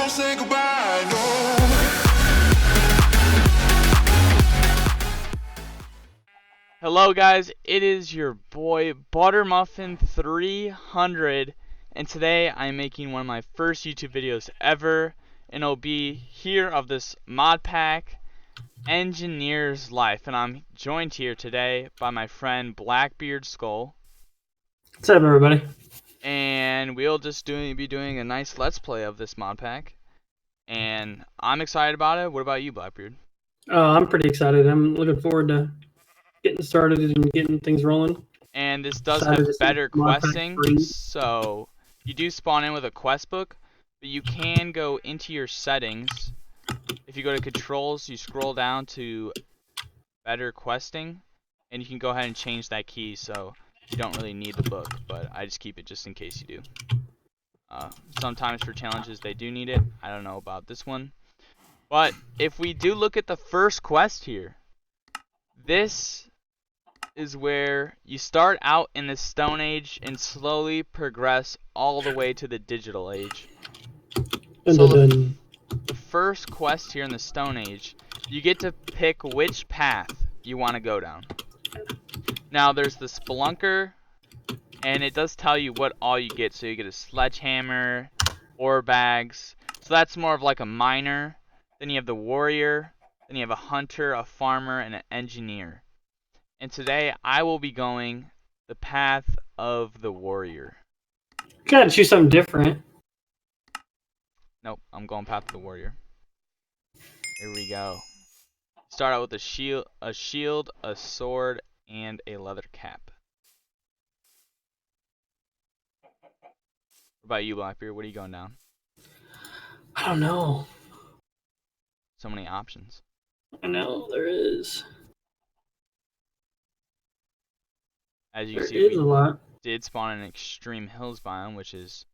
won't say goodbye, no. Hello guys, it is your boy Buttermuffin 300, and today I'm making one of my first YouTube videos ever, and it'll be here of this Modpack engineer's life. And I'm joined here today by my friend Blackbeard Skull. What's up, everybody? And we'll just be doing a nice let's play of this Modpack, and I'm excited about it. What about you, Blackbeard? I'm pretty excited. I'm looking forward to getting started and getting things rolling. And this does Excited have to see better Modpack questing, free. so you do spawn in with a quest book, but you can go into your settings. If you go to controls, you scroll down to better questing, and you can go ahead and change that key, so you don't really need the book, but I just keep it just in case you do. Sometimes for challenges they do need it. I don't know about this one. But if we do look at the first quest here, this is where you start out in the Stone Age and slowly progress all the way to the Digital Age. So the first quest here in the Stone Age, you get to pick which path you want to go down. Now there's the Spelunker, and it does tell you what all you get. So you get a sledgehammer, ore bags. So that's more of like a miner. Then you have the warrior. Then you have a hunter, a farmer, and an engineer. And today I will be going the path of the warrior. Gotta choose something different. Nope, I'm going path of the warrior. Here we go. Start out with a shield, a sword, and a leather cap. What about you, Blackbeard? What are you going down? I don't know. So many options. I know there is. As you There see, is a we lot. did spawn an extreme hills biome, which is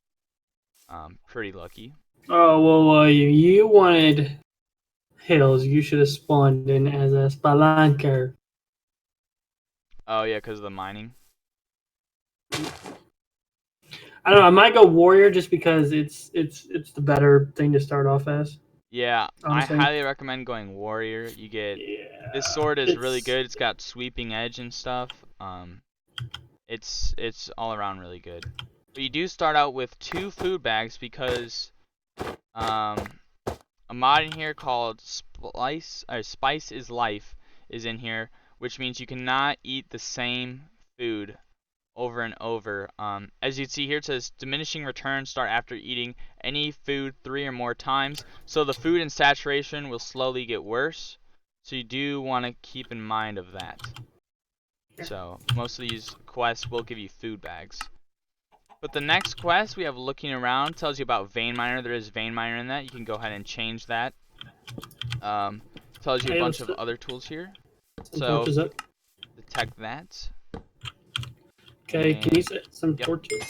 pretty lucky. Oh well, you wanted hills. You should have spawned in as a spelunker. Oh yeah, because of the mining. I don't know. I might go warrior just because it's the better thing to start off as. Yeah, Honestly. I highly recommend going warrior. You get this sword is really good. It's got sweeping edge and stuff. It's all around really good. But you do start out with 2 food bags because a mod in here called Spice is Life is in here, which means you cannot eat the same food over and over. As you can see here, it says diminishing returns start after eating any food 3 or more times. So the food and saturation will slowly get worse. So you do want to keep in mind of that. So most of these quests will give you food bags. But the next quest we have looking around tells you about Vein Miner. There is Vein Miner in that. You can go ahead and change that. Tells you a bunch of other tools here. So detect that. Okay, can you set some Yep. torches?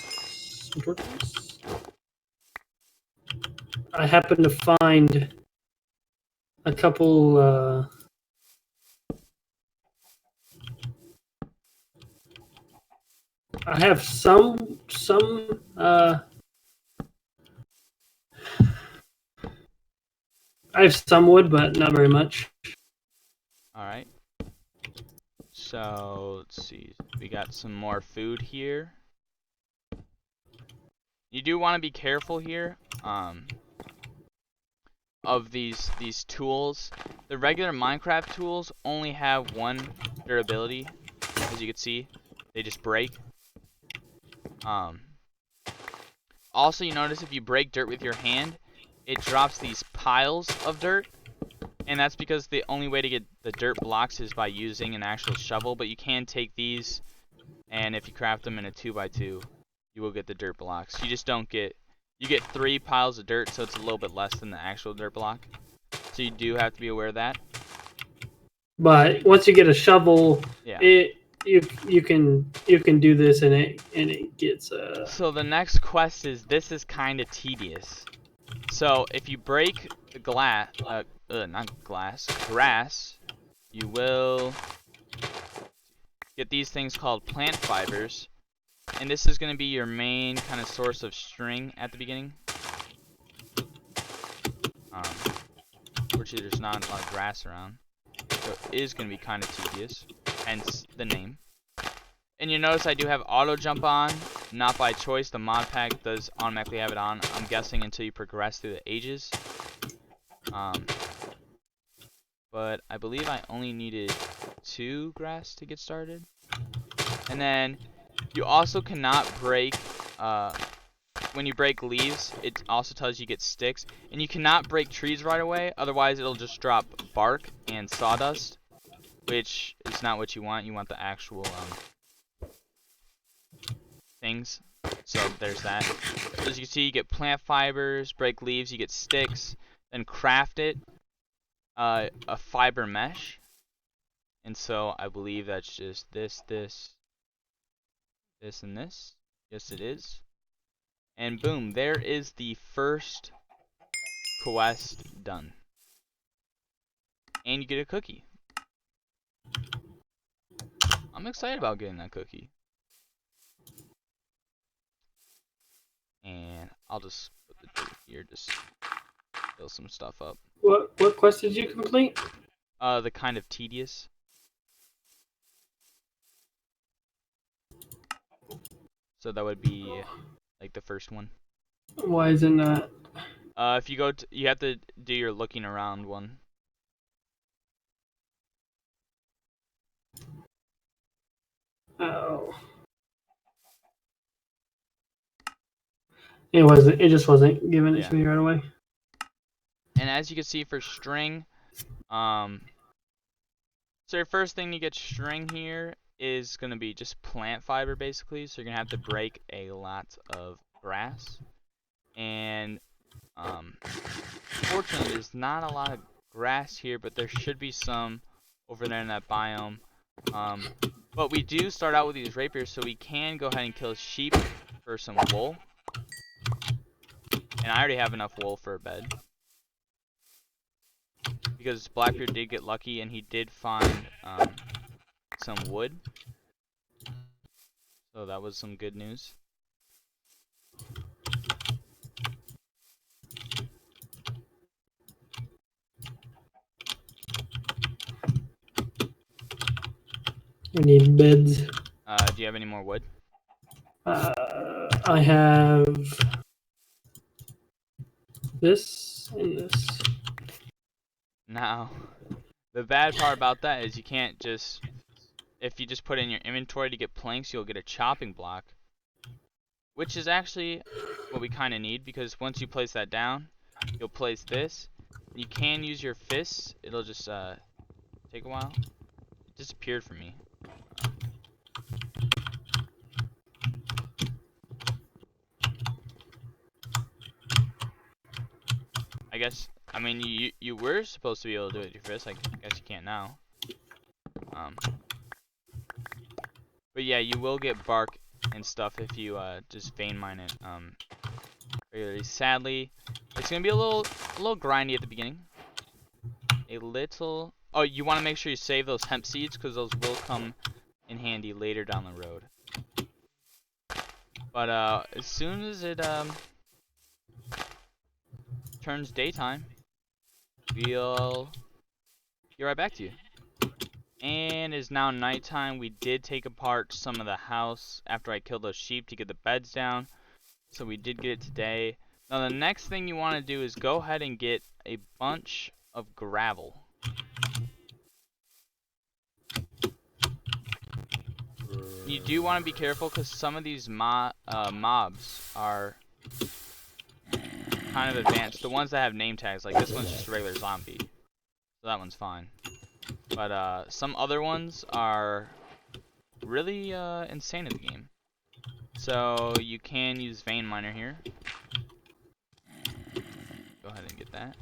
Some torches. I happen to find a couple. I have some. I have some wood, but not very much. All right. So let's see. We got some more food here. You do want to be careful here of these tools. The regular Minecraft tools only have 1 durability, as you can see. They just break. Also, you notice if you break dirt with your hand, it drops these piles of dirt. And that's because the only way to get the dirt blocks is by using an actual shovel. But you can take these, and if you craft them in a 2x2, you will get the dirt blocks. You just don't get... You get 3 piles of dirt, so it's a little bit less than the actual dirt block. So you do have to be aware of that. But once you get a shovel, Yeah. you can do this, and it gets. So the next quest is, this is kind of tedious. So if you break the grass, you will get these things called plant fibers, and this is going to be your main kind of source of string at the beginning. Fortunately, there's not a lot of grass around, so it is going to be kind of tedious, hence the name. And you notice I do have auto jump on, not by choice. The mod pack does automatically have it on, I'm guessing, until you progress through the ages. But I believe I only needed 2 grass to get started. And then you also cannot break, when you break leaves, it also tells you get sticks. And you cannot break trees right away, otherwise it'll just drop bark and sawdust, which is not what you want. You want the actual things. So there's that. So as you can see, you get plant fibers, break leaves, you get sticks, then craft it, a fiber mesh. And so I believe that's just this, and this. Yes, it is. And boom, there is the first quest done. And you get a cookie. I'm excited about getting that cookie. And I'll just put the dirt here, just fill some stuff up. What quest did you complete? The kind of tedious. So that would be like the first one. Why isn't that? If you go to, you have to do your looking around one. Oh. It just wasn't giving it Yeah. to me right away. And as you can see for string, so your first thing to get string here is going to be just plant fiber basically. So you're going to have to break a lot of grass. And fortunately there's not a lot of grass here, but there should be some over there in that biome. But we do start out with these rapiers, so we can go ahead and kill sheep for some wool. And I already have enough wool for a bed. Because Blackbeard did get lucky and he did find some wood. So that was some good news. We need beds. Do you have any more wood? I have this and this. Now, the bad part about that is you can't just, if you just put in your inventory to get planks, you'll get a chopping block. Which is actually what we kind of need, because once you place that down, you'll place this. You can use your fists, it'll just take a while. It disappeared for me. I guess, I mean, you were supposed to be able to do it with your fist. I guess you can't now. But yeah, you will get bark and stuff if you just vein mine it regularly. Sadly, it's gonna be a little grindy at the beginning. A little. Oh, you want to make sure you save those hemp seeds, because those will come in handy later down the road. But as soon as it turns daytime, we'll get right back to you. And it is now nighttime. We did take apart some of the house after I killed those sheep to get the beds down. So we did get it today. Now the next thing you want to do is go ahead and get a bunch of gravel. You do want to be careful, because some of these mobs are kind of advanced. The ones that have name tags, like this one's just a regular zombie. So that one's fine. But some other ones are really insane in the game. So you can use vein miner here. Go ahead and get that.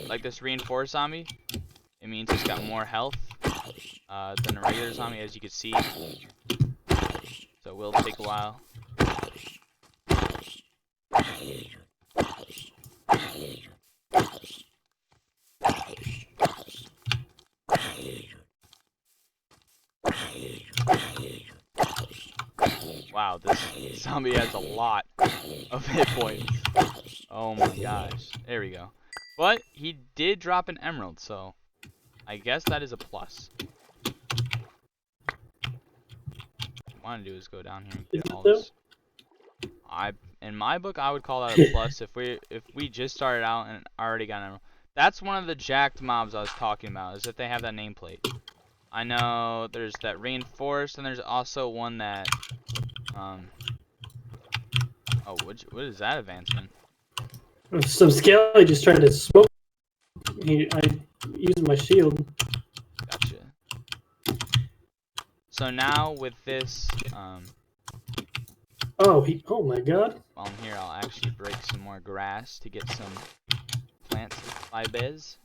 Like this reinforced zombie, it means it's got more health than a regular zombie, as you can see. So it will take a while. Wow, this zombie has a lot of hit points. Oh my gosh. There we go. But he did drop an emerald, so I guess that is a plus. What I want to do is go down here and Is get it all though? this. In my book, I would call that a plus if we just started out and already got an emerald. That's one of the jacked mobs I was talking about, is if they have that nameplate. I know there's that reinforced, and there's also one that oh, what is that advancement? Some skelly just trying to smoke. I used my shield. Gotcha. So now with this Oh my god. while I'm here, I'll actually break some more grass to get some plants by biz.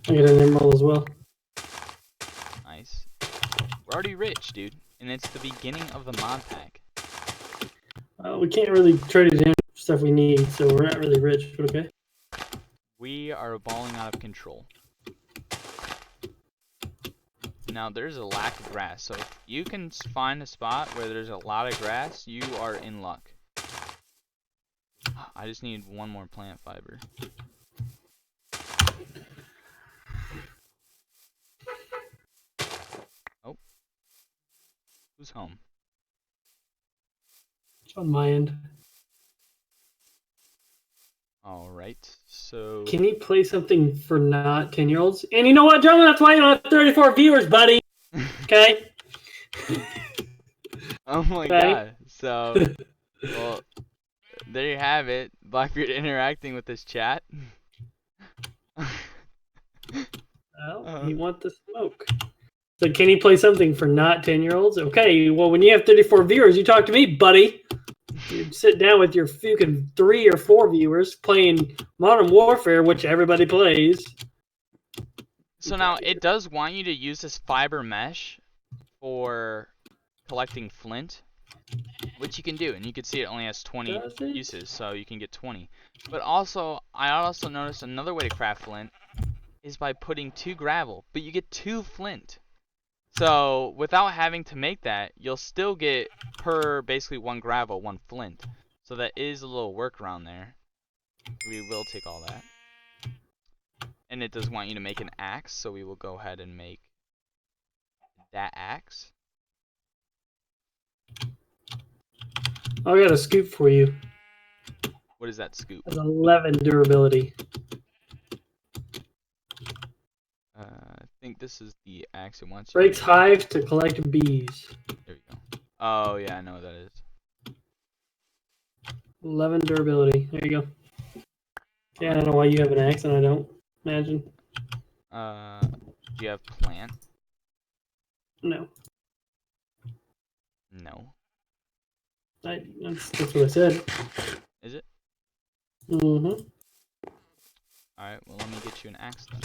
I got an emerald as well. Nice. We're already rich, dude, and it's the beginning of the mod pack. We can't really trade it in stuff we need, so we're not really rich, but okay. We are balling out of control. Now there's a lack of grass, so if you can find a spot where there's a lot of grass, you are in luck. I just need one more plant fiber. Oh. Who's home? It's on my end. Alright, so... Can you play something for not 10-year-olds? And you know what, John? That's why you don't have 34 viewers, buddy. Okay? Oh my god. So, well, there you have it. Blackbeard interacting with this chat. Well, you want the smoke. So can you play something for not 10-year-olds? Okay, well, when you have 34 viewers, you talk to me, buddy. You sit down with your fucking 3 or 4 viewers playing Modern Warfare, which everybody plays. So now, it does want you to use this fiber mesh for collecting flint, which you can do, and you can see it only has 20 uses, so you can get 20. But also, I also noticed another way to craft flint is by putting 2 gravel, but you get 2 flint. So without having to make that, you'll still get per basically 1 gravel, 1 flint. So that is a little workaround there. We will take all that. And it does want you to make an axe, so we will go ahead and make that axe. I got a scoop for you. What is that scoop? It's 11 durability. I think this is the axe it wants you Breaks to hives to collect bees. There we go. Oh yeah, I know what that is. 11 durability. There you go. Yeah, I don't know why you have an axe and I don't. Imagine. Do you have plant? No. No. That's what I said. Is it? Mm-hmm. Alright, well let me get you an axe then.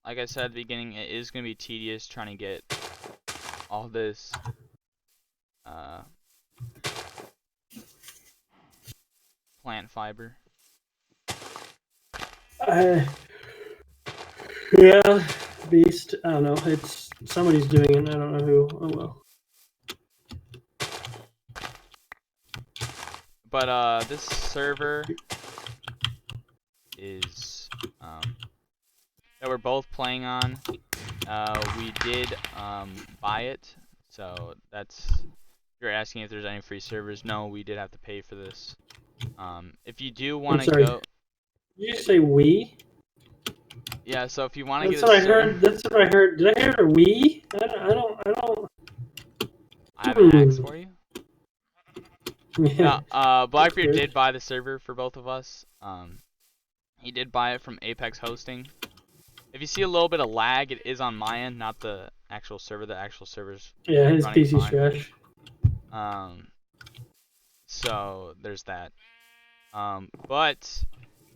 Like I said at the beginning, it is going to be tedious trying to get all this plant fiber. Yeah, beast. I don't know. It's somebody's doing it. I don't know who. Oh well. But this server is that we're both playing on. We did buy it, so that's. You're asking if there's any free servers. No, we did have to pay for this. If you do want to go. Did you say we? Yeah, so if you want to get That's what I heard. That's what I heard. Did I hear a we? I don't. I have an axe for you. Yeah. No, Blackbeard did buy the server for both of us. He did buy it from Apex Hosting. If you see a little bit of lag, it is on my end, not the actual server. The actual server's Yeah, his running PC's fine. trash. So there's that. But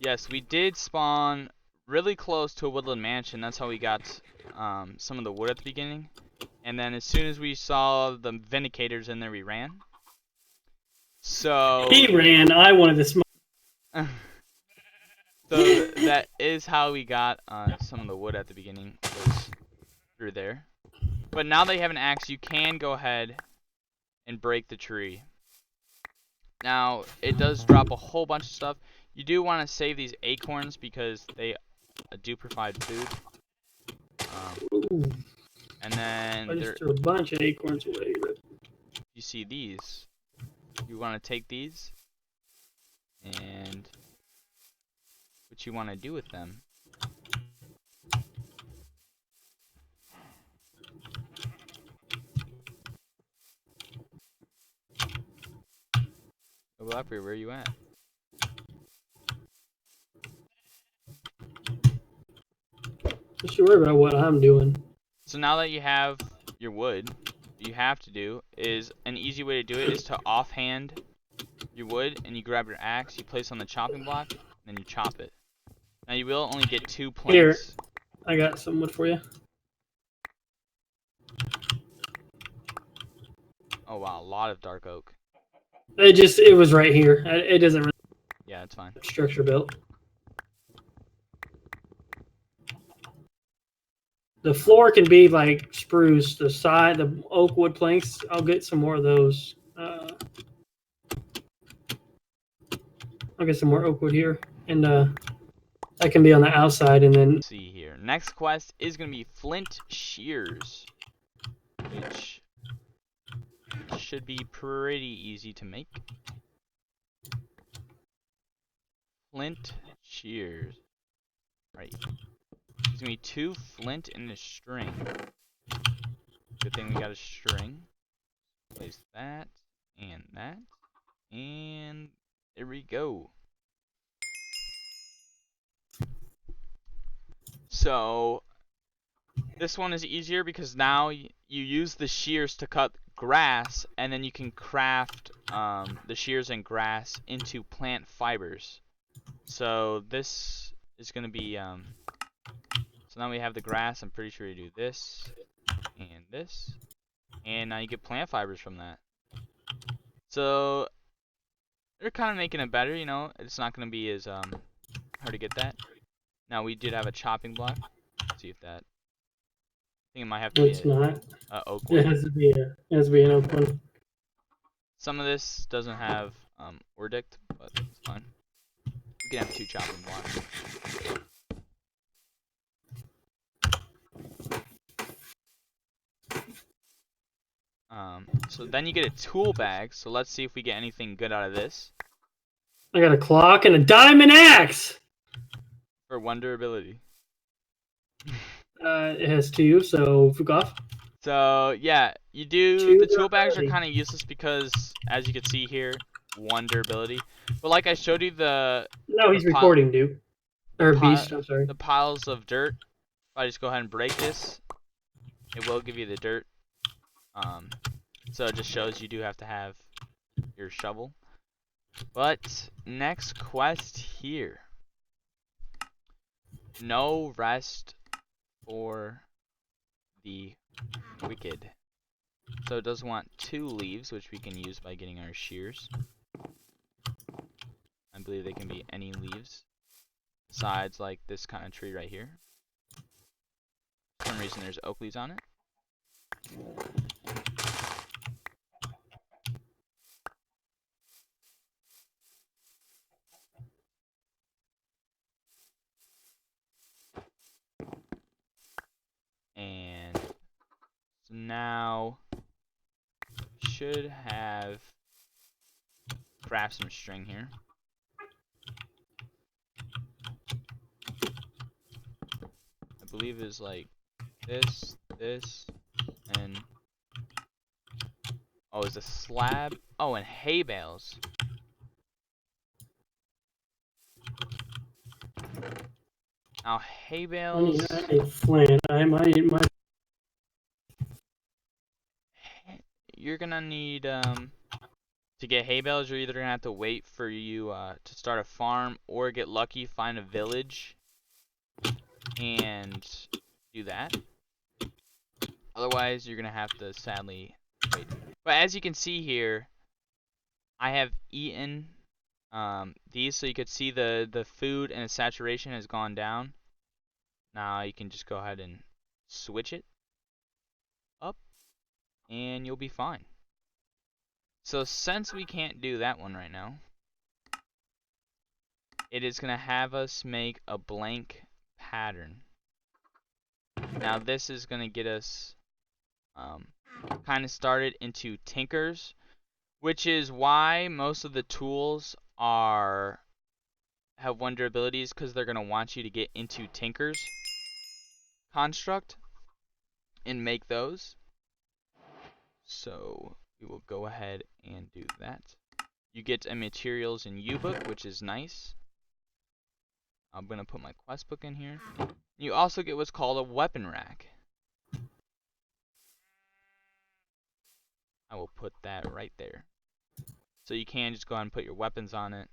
yes, we did spawn really close to a woodland mansion. That's how we got some of the wood at the beginning. And then as soon as we saw the vindicators in there, we ran. So He ran. I wanted to smoke. that is how we got some of the wood at the beginning, was through there. But now that you have an axe, you can go ahead and break the tree. Now, it does drop a whole bunch of stuff. You do want to save these acorns because they do provide food. And then I just threw a bunch of acorns away. you see these. You want to take these, and what you want to do with them. Go up here, where are you at? Don't you worry about what I'm doing. So now that you have your wood, what you have to do is, an easy way to do it is to offhand your wood, and you grab your axe, you place on the chopping block, and then you chop it. Now you will only get 2 planks. Here, I got some wood for you. Oh wow, a lot of dark oak. It was right here. It doesn't really Yeah, it's fine. structure built. The floor can be like spruce. The side, the oak wood planks, I'll get some more of those. I'll get some more oak wood here, and that can be on the outside. And then Let's see here. Next quest is gonna be flint shears, which should be pretty easy to make. Flint shears. Right. There's gonna be 2 flint and a string. Good thing we got a string. Place that, and there we go. So this one is easier because now you use the shears to cut grass, and then you can craft the shears and grass into plant fibers. So this is gonna be so now we have the grass. I'm pretty sure you do this and this, and now you get plant fibers from that. So they're kind of making it better, you know. It's not gonna be as hard to get that. Now we did have a chopping block. Let's see if that. I think it might have to it's be not. oak It wood. has to be an oak one. Some of this doesn't have ordict, but it's fine. We can have 2 chopping blocks. So then you get a tool bag. So let's see if we get anything good out of this. I got a clock and a diamond axe. For 1 durability. It has 2, so fuck off. So yeah, you do. 2 The tool bags are durability. kind of useless because, as you can see here, 1 durability. But like I showed you No, he's the recording, dude. Or the beast, I'm sorry. the piles of dirt. If I just go ahead and break this, it will give you the dirt. So it just shows you do have to have your shovel. But next quest here. No rest for the wicked. So it does want 2 leaves, which we can use by getting our shears. I believe they can be any leaves besides like this kind of tree right here. For some reason there's oak leaves on it. And so now should have craft some string here. I believe is like this, and oh, is a slab? Oh, and hay bales. Now hay I bales. need a flint. You're gonna need to get hay bales. You're either gonna have to wait for you to start a farm, or get lucky, find a village, and do that. Otherwise, you're gonna have to sadly wait. But as you can see here, I have eaten these so you could see the food and the saturation has gone down. Now you can just go ahead and switch it up and you'll be fine. So since we can't do that one right now, it is going to have us make a blank pattern. Now this is going to get us kind of started into tinkers, which is why most of the tools have one durabilities, because they're going to want you to get into tinkers construct and make those. So we will go ahead and do that. You get a materials in U-book, which is nice. I'm going to put my quest book in here. You also get what's called a weapon rack. I will put that right there. So you can just go ahead and put your weapons on it,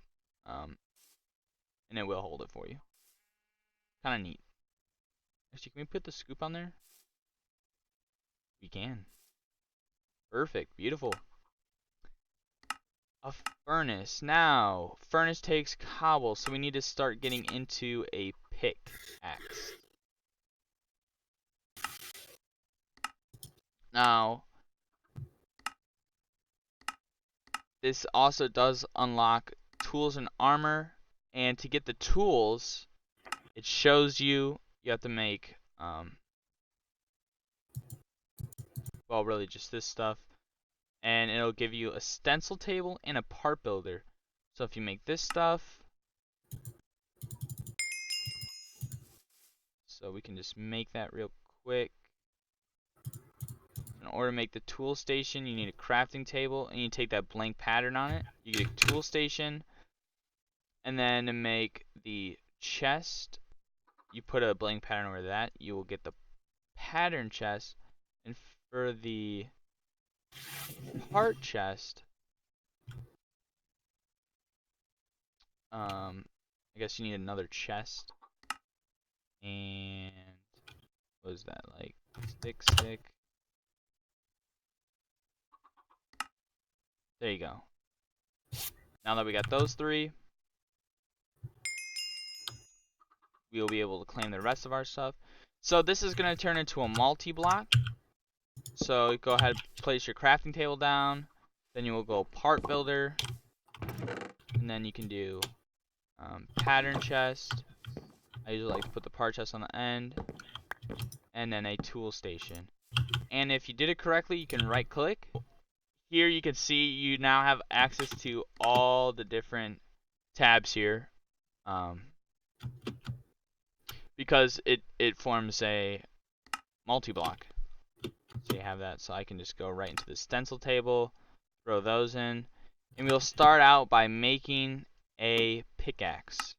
and it will hold it for you. Kind of neat. Actually, can we put the scoop on there? We can. Perfect. Beautiful. A furnace. Now, furnace takes cobble, so we need to start getting into a pickaxe. Now, this also does unlock tools and armor, and to get the tools, it shows you have to make, well, really just this stuff. And it'll give you a stencil table and a part builder. So if you make this stuff, so we can just make that real quick. In order to make the tool station, you need a crafting table, and you take that blank pattern on it. You get a tool station, and then to make the chest, you put a blank pattern over that. You will get the pattern chest, and for the part chest, I guess you need another chest, and what is that, like stick? There you go. Now that we got those three, we will be able to claim the rest of our stuff. So this is going to turn into a multi-block. So go ahead, place your crafting table down, then you will go part builder, and then you can do pattern chest. I usually like to put the part chest on the end, and then a tool station. And if you did it correctly, you can right click. Here you can see you now have access to all the different tabs here, because it forms a multi-block. So you have that, so I can just go right into the stencil table, throw those in, and we'll start out by making a pickaxe.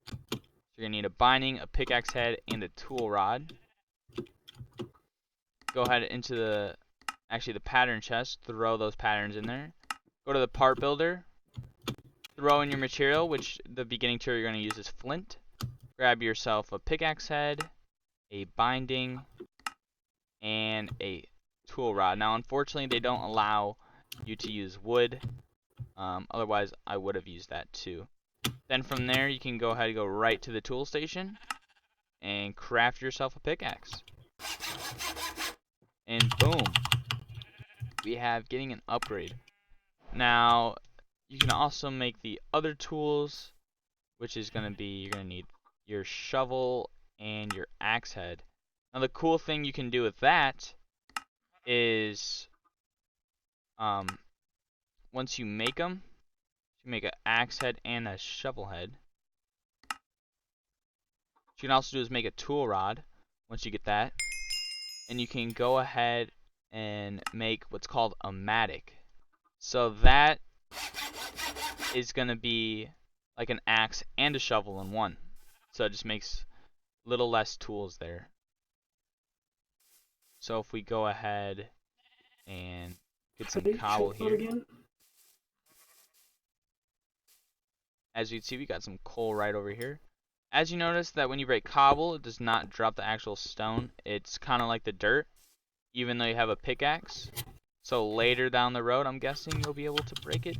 So you're going to need a binding, a pickaxe head, and a tool rod. Go ahead into the pattern chest, throw those patterns in there. Go to the part builder, throw in your material, which the beginning material you're going to use is flint. Grab yourself a pickaxe head, a binding, and a tool rod. Now, unfortunately, they don't allow you to use wood. Otherwise, I would have used that too. Then from there, you can go ahead and go right to the tool station and craft yourself a pickaxe. And boom, we have getting an upgrade. Now, you can also make the other tools, which is going to be, you're going to need your shovel and your axe head. Now the cool thing you can do with that is, once you make them, you make an axe head and a shovel head. What you can also do is make a tool rod once you get that, and you can go ahead and make what's called a mattock. So that is going to be like an axe and a shovel in one. So it just makes a little less tools there. So if we go ahead and get some cobble here. Again? As you can see, we got some coal right over here. As you notice that when you break cobble, it does not drop the actual stone. It's kind of like the dirt, even though you have a pickaxe. So later down the road, I'm guessing you'll be able to break it.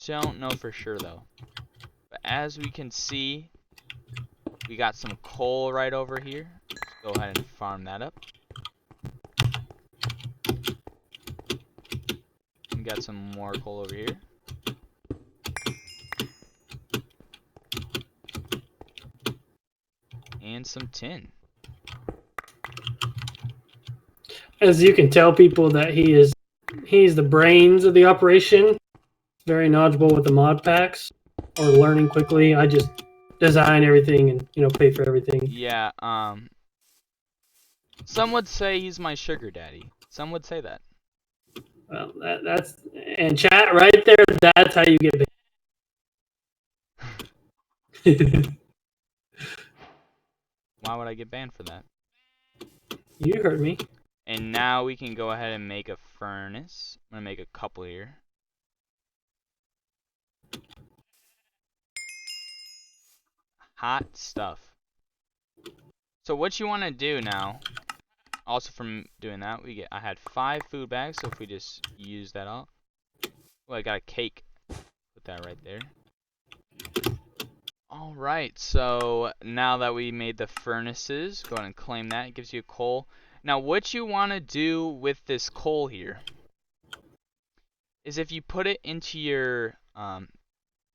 Don't know for sure though. But as we can see, we got some coal right over here. Let's go ahead and farm that up. We got some more coal over here. And some tin. As you can tell people that he's the brains of the operation. Very knowledgeable with the mod packs or learning quickly. I just design everything and pay for everything. Yeah, some would say he's my sugar daddy. Some would say that. Well, that's and chat right there. That's how you get banned. Why would I get banned for that? You heard me. And now we can go ahead and make a furnace. I'm gonna make a couple here. Hot stuff. So what you want to do now, also from doing that, I had 5 food bags, so if we just use that all. Oh, I got a cake. Put that right there. Alright, so now that we made the furnaces, go ahead and claim that. It gives you coal. Now what you want to do with this coal here is if you put it into your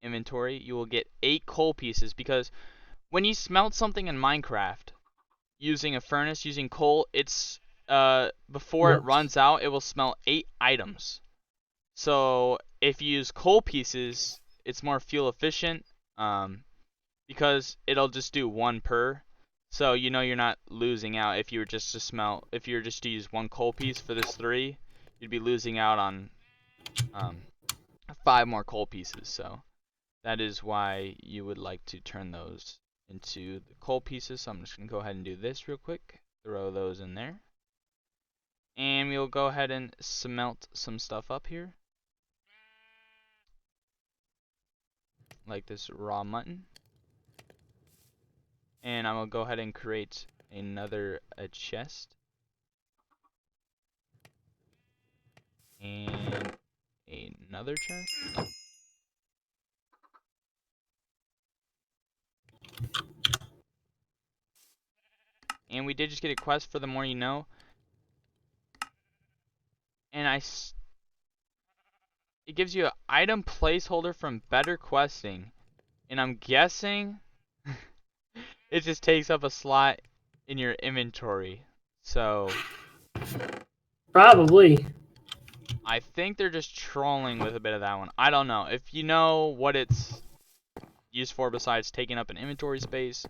inventory, you will get 8 coal pieces, because when you smelt something in Minecraft using a furnace, using coal, it's before it runs out, it will smelt 8 items. So if you use coal pieces, it's more fuel efficient, because it'll just do 1 per. So you're not losing out if you were just to use 1 coal piece for this 3, you'd be losing out on 5 more coal pieces. So that is why you would like to turn those into the coal pieces. So I'm just going to go ahead and do this real quick. Throw those in there. And we'll go ahead and smelt some stuff up here. Like this raw mutton. And I'm going to go ahead and create another chest. And another chest. And we did just get a quest for the more you know. And it gives you an item placeholder from better questing. And I'm guessing it just takes up a slot in your inventory. So Probably. I think they're just trolling with a bit of that one. I don't know. If you know what it's used for besides taking up an inventory space,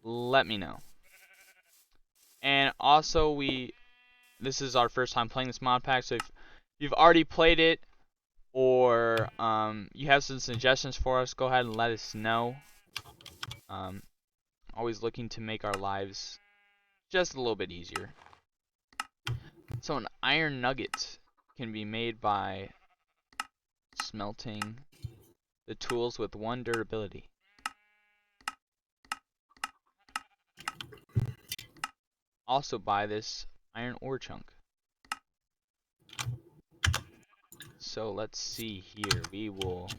let me know. And also this is our first time playing this mod pack, so if you've already played it or you have some suggestions for us, go ahead and let us know. Always looking to make our lives just a little bit easier. So an iron nugget can be made by smelting the tools with 1 durability. Also buy this iron ore chunk. So let's see here. We will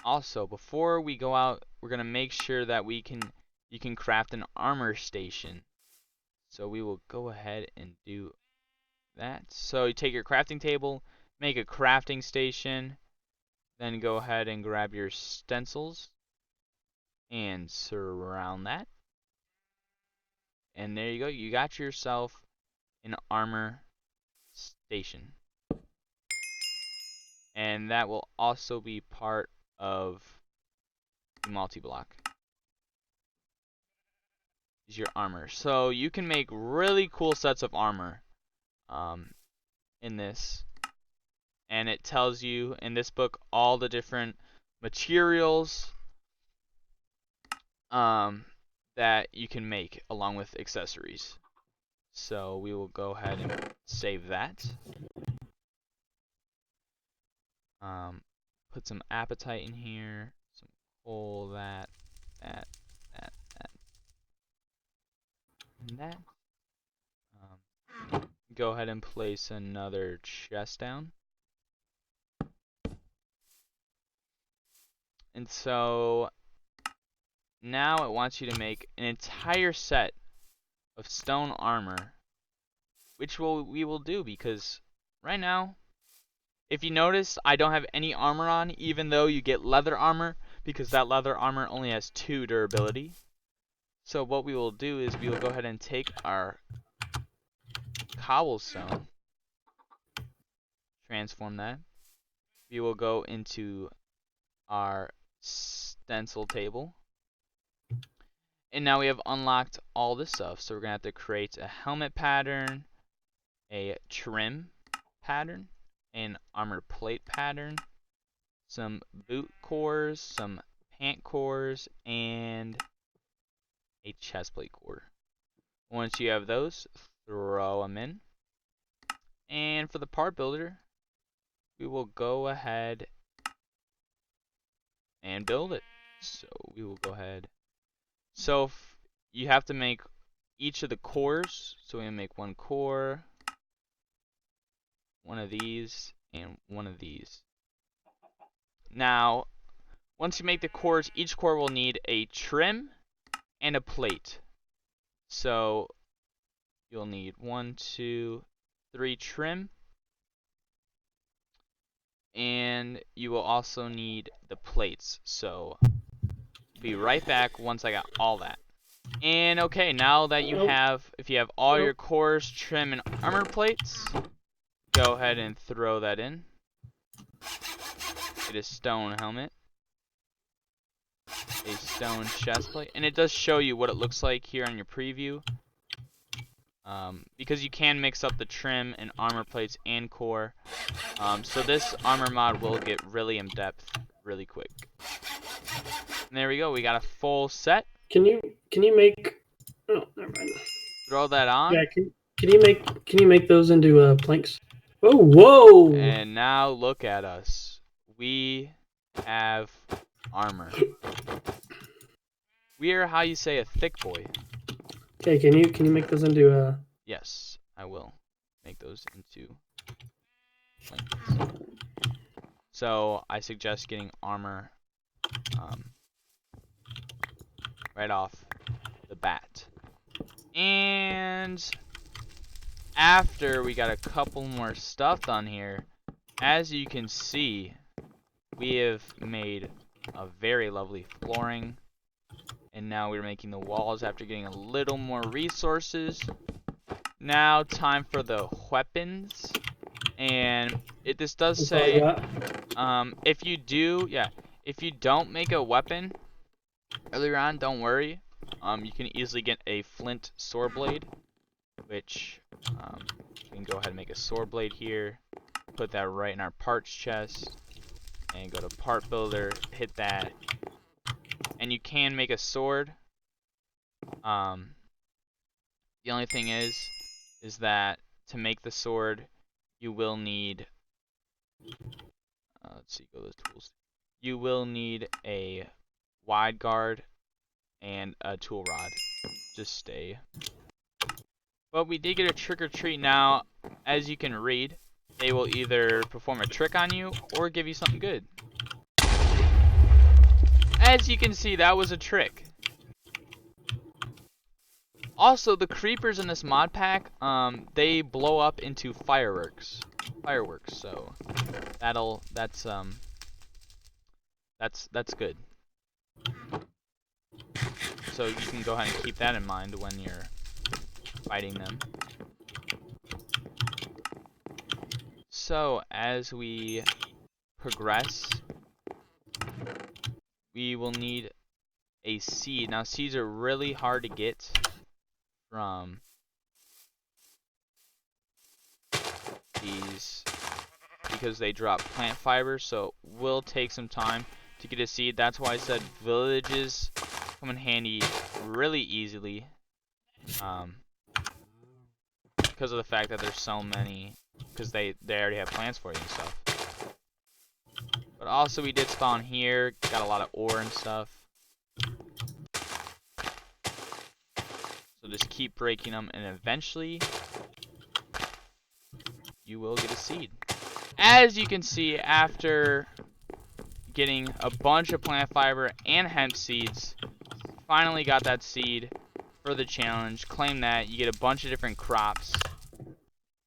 also, before we go out, we're gonna make sure that you can craft an armor station. So we will go ahead and do that. So you take your crafting table, make a crafting station, then go ahead and grab your stencils and surround that. And there you go. You got yourself an armor station. And that will also be part of the multi-block. Is your armor. So you can make really cool sets of armor in this. And it tells you in this book all the different materials that you can make along with accessories. So we will go ahead and save that. Put some appetite in here, some coal, that, and that. Go ahead and place another chest down. And so now it wants you to make an entire set of stone armor, which we will do, because right now, if you notice, I don't have any armor on, even though you get leather armor, because that leather armor only has 2 durability. So what we will do is we will go ahead and take our cobblestone, transform that. We will go into our stencil table. And now we have unlocked all this stuff. So we're going to have to create a helmet pattern, a trim pattern, an armor plate pattern, some boot cores, some pant cores, and a chest plate core. Once you have those, throw them in. And for the part builder, we will go ahead and build it. So we will go ahead. So you have to make each of the cores. So we make one core, one of these, and one of these. Now, once you make the cores, each core will need a trim and a plate. So you'll need 1, 2, 3 trim. And you will also need the plates. So be right back once I got all that. And okay, now that you have, if you have all your cores, trim, and armor plates, go ahead and throw that in. Get a stone helmet, a stone chest plate, and it does show you what it looks like here on your preview. Because you can mix up the trim and armor plates and core. So this armor mod will get really in depth really quick. And there we go. We got a full set. Can you make? Oh, never mind. Throw that on. Yeah. Can you make those into planks? Oh, whoa! And now look at us. We have armor. We are, how you say, a thick boy. Okay. Can you make those into Yes, I will make those into planks. So I suggest getting armor right off the bat. And after we got a couple more stuff done here, as you can see, we have made a very lovely flooring. And now we're making the walls after getting a little more resources. Now time for the weapons. And this does say, if you don't make a weapon earlier on, don't worry. You can easily get a flint sword blade, which we can go ahead and make a sword blade here. Put that right in our parts chest, and go to part builder, hit that, and you can make a sword. The only thing is that to make the sword, you will need, let's see, go to those tools. You will need a wide guard and a tool rod. Just stay. But we did get a trick or treat now. As you can read, they will either perform a trick on you or give you something good. As you can see, that was a trick. Also, the creepers in this mod pack, they blow up into fireworks. So that's good. So you can go ahead and keep that in mind when you're fighting them. So as we progress, we will need a seed. Now seeds are really hard to get from these because they drop plant fiber, so it will take some time to get a seed. That's why I said villages come in handy really easily, because of the fact that there's so many, because they already have plants for you and stuff. But also we did spawn here, got a lot of ore and stuff. So just keep breaking them, and eventually you will get a seed. As you can see, after getting a bunch of plant fiber and hemp seeds. Finally got that seed for the challenge. Claim that. You get a bunch of different crops.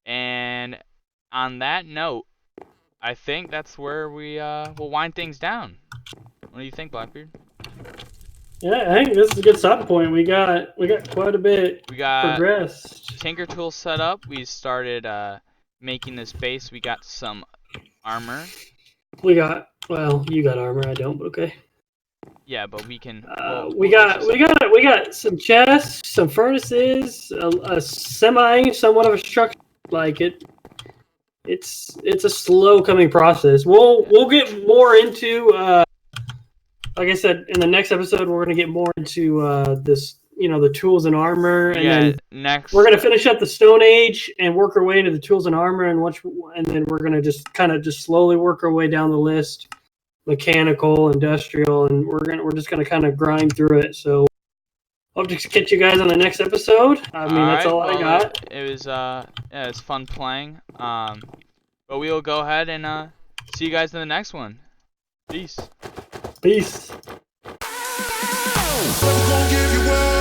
And on that note, I think that's where we will wind things down. What do you think, Blackbeard? Yeah, I think this is a good stopping point. We got quite a bit progressed. Tinker tools set up. We started making this base. We got some armor. You got armor. I don't, but okay. Yeah, but we can. We got some chests, some furnaces, a somewhat of a structure. Like it's a slow coming process. We'll get more into. Like I said, in the next episode, we're going to get more into this, the tools and armor, and then we're going to finish up the Stone Age and work our way into the tools and armor, and then we're going to just slowly work our way down the list, mechanical, industrial, and we're just going to kind of grind through it. So, hope to catch you guys on the next episode. That's all I got. It was fun playing. But we will go ahead and see you guys in the next one. Peace. Peace. I'm gonna give you